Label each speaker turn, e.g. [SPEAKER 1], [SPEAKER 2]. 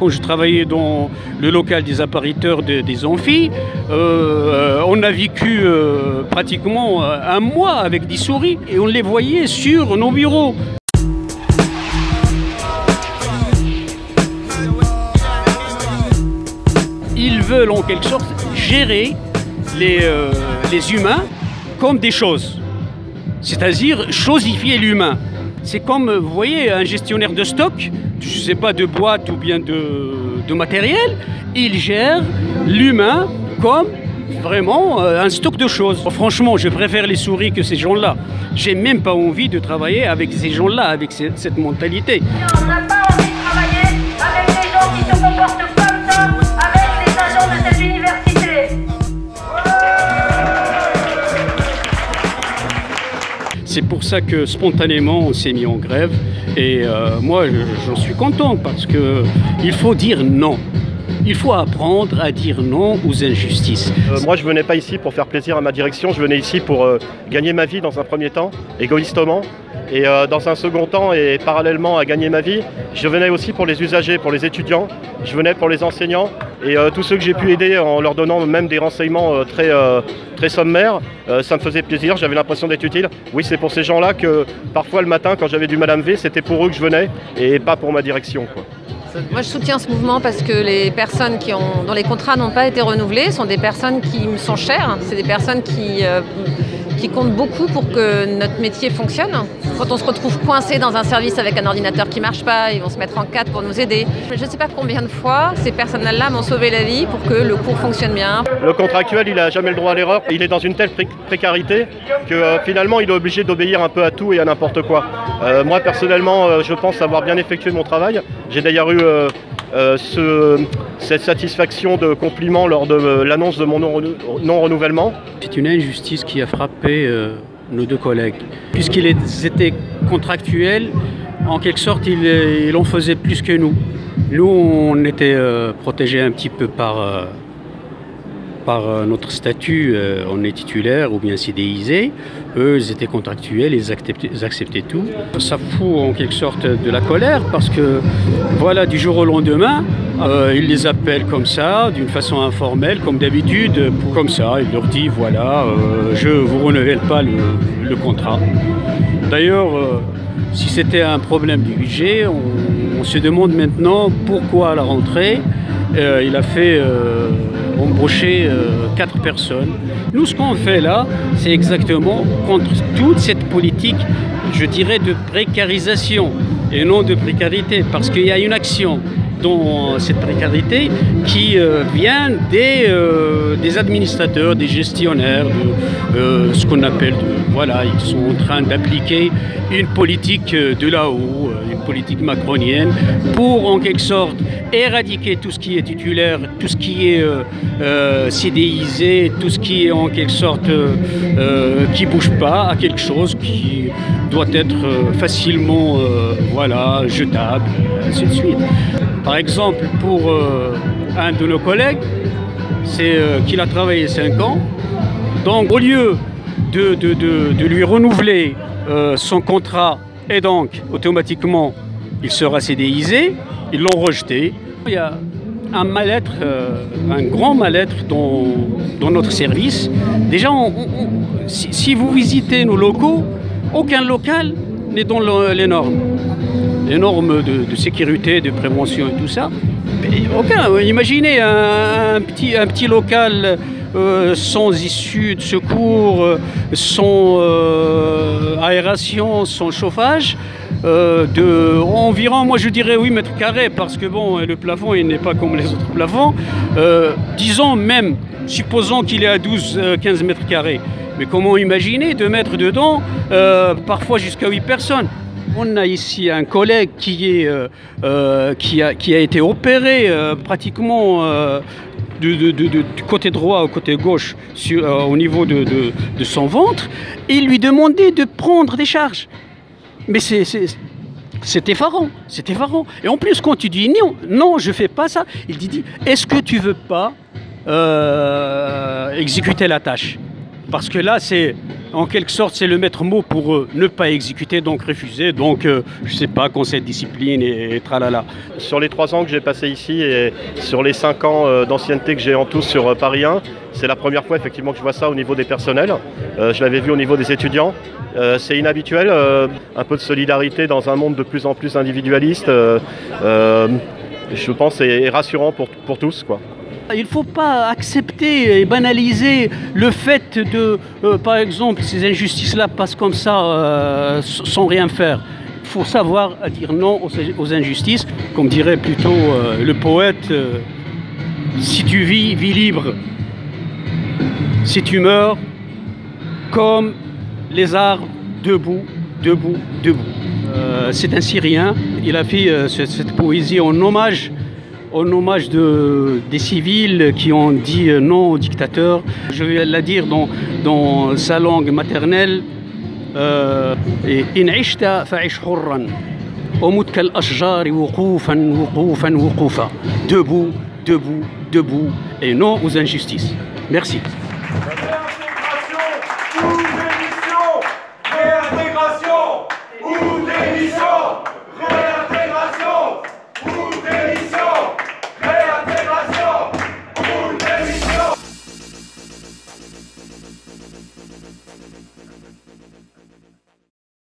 [SPEAKER 1] Quand je travaillais dans le local des appariteurs des amphis, on a vécu pratiquement un mois avec des souris et on les voyait sur nos bureaux. Ils veulent en quelque sorte gérer les humains comme des choses, c'est-à-dire chosifier l'humain. C'est comme, vous voyez, un gestionnaire de stock, je ne sais pas, de boîte ou bien de matériel, il gère l'humain comme vraiment un stock de choses. Franchement, je préfère les souris que ces gens-là. J'ai même pas envie de travailler avec ces gens-là, avec cette mentalité.
[SPEAKER 2] On n'a pas envie de travailler avec des gens qui se comportent comme ça, avec les agents de cette université.
[SPEAKER 1] C'est pour ça que spontanément on s'est mis en grève et moi j'en suis content parce qu'il faut dire non. Il faut apprendre à dire non aux injustices.
[SPEAKER 3] Moi je venais pas ici pour faire plaisir à ma direction, je venais ici pour gagner ma vie dans un premier temps, égoïstement. Et dans un second temps et parallèlement à gagner ma vie, je venais aussi pour les usagers, pour les étudiants, je venais pour les enseignants et tous ceux que j'ai pu aider en leur donnant même des renseignements très sommaires, ça me faisait plaisir, j'avais l'impression d'être utile. Oui, c'est pour ces gens-là que parfois le matin quand j'avais du mal à me lever, c'était pour eux que je venais et pas pour ma direction, quoi.
[SPEAKER 4] Moi je soutiens ce mouvement parce que les personnes dont les contrats n'ont pas été renouvelés sont des personnes qui me sont chères, c'est des personnes qui comptent beaucoup pour que notre métier fonctionne. Quand on se retrouve coincé dans un service avec un ordinateur qui ne marche pas, ils vont se mettre en quatre pour nous aider. Je ne sais pas combien de fois ces personnels-là m'ont sauvé la vie pour que le cours fonctionne bien.
[SPEAKER 3] Le contractuel, il n'a jamais le droit à l'erreur. Il est dans une telle précarité que finalement, il est obligé d'obéir un peu à tout et à n'importe quoi. Moi, personnellement, je pense avoir bien effectué mon travail. J'ai d'ailleurs eu cette satisfaction de compliment lors de l'annonce de mon non-renouvellement.
[SPEAKER 1] C'est une injustice qui a frappé nos deux collègues. Puisqu'ils étaient contractuels, en quelque sorte, ils en faisaient plus que nous. Nous, on était protégés un petit peu par notre statut, on est titulaire ou bien CDIsé. Eux, ils étaient contractuels, ils acceptaient tout. Ça fout en quelque sorte de la colère parce que, voilà, du jour au lendemain, ils les appellent comme ça, d'une façon informelle, comme d'habitude, comme ça. Ils leur disent, voilà, je ne vous renouvelle pas le contrat. D'ailleurs, si c'était un problème du budget, on se demande maintenant pourquoi à la rentrée, il a fait embaucher 4 personnes. Nous, ce qu'on fait là, c'est exactement contre toute cette politique, je dirais, de précarisation et non de précarité, parce qu'il y a une action dans cette précarité qui vient des administrateurs, des gestionnaires, de ce qu'on appelle, voilà, ils sont en train d'appliquer une politique de là-haut, une politique macronienne, pour en quelque sorte éradiquer tout ce qui est titulaire, tout ce qui est CDIsé, tout ce qui est en quelque sorte qui bouge pas à quelque chose qui doit être facilement voilà, jetable, ainsi de suite. Par exemple, pour un de nos collègues, c'est qu'il a travaillé 5 ans. Donc, au lieu de lui renouveler son contrat et donc automatiquement il sera CDIsé, ils l'ont rejeté. Il y a un mal-être, un grand mal-être dans notre service. Déjà, si vous visitez nos locaux, aucun local n'est dans les normes. Les normes de sécurité, de prévention et tout ça. Mais aucun. Imaginez un petit local sans issue de secours, sans aération, sans chauffage, de environ, moi je dirais 8 mètres carrés, parce que bon, le plafond il n'est pas comme les autres plafonds. Disons même, supposons qu'il est à 12-15 mètres carrés. Mais comment imaginer de mettre dedans parfois jusqu'à 8 personnes? On a ici un collègue qui a été opéré pratiquement du côté droit au côté gauche au niveau de son ventre, et il lui demandait de prendre des charges. Mais c'est effarant, c'est effarant. Et en plus, quand tu dis non, non, je ne fais pas ça, il dit, est-ce que tu ne veux pas exécuter la tâche? Parce que là, c'est En quelque sorte, c'est le maître mot pour ne pas exécuter, donc refuser. Donc, je sais pas, conseil de discipline et tralala.
[SPEAKER 3] Sur les 3 ans que j'ai passé ici et sur les 5 ans d'ancienneté que j'ai en tout sur Paris 1, c'est la première fois effectivement que je vois ça au niveau des personnels. Je l'avais vu au niveau des étudiants. C'est inhabituel, un peu de solidarité dans un monde de plus en plus individualiste. Je pense est rassurant pour tous, quoi.
[SPEAKER 1] Il ne faut pas accepter et banaliser le fait de, par exemple, ces injustices-là passent comme ça, sans rien faire. Il faut savoir dire non aux injustices, comme dirait plutôt le poète, si tu vis, vis libre. Si tu meurs, comme les arbres, debout, debout, debout. C'est un Syrien, il a fait cette poésie en hommage des civils qui ont dit non au dictateur. Je vais la dire dans sa langue maternelle. إن عشت فعش حرا ومت كالأشجار وقوفا وقوفا وقوفا. Debout, debout, debout et non aux injustices. Merci.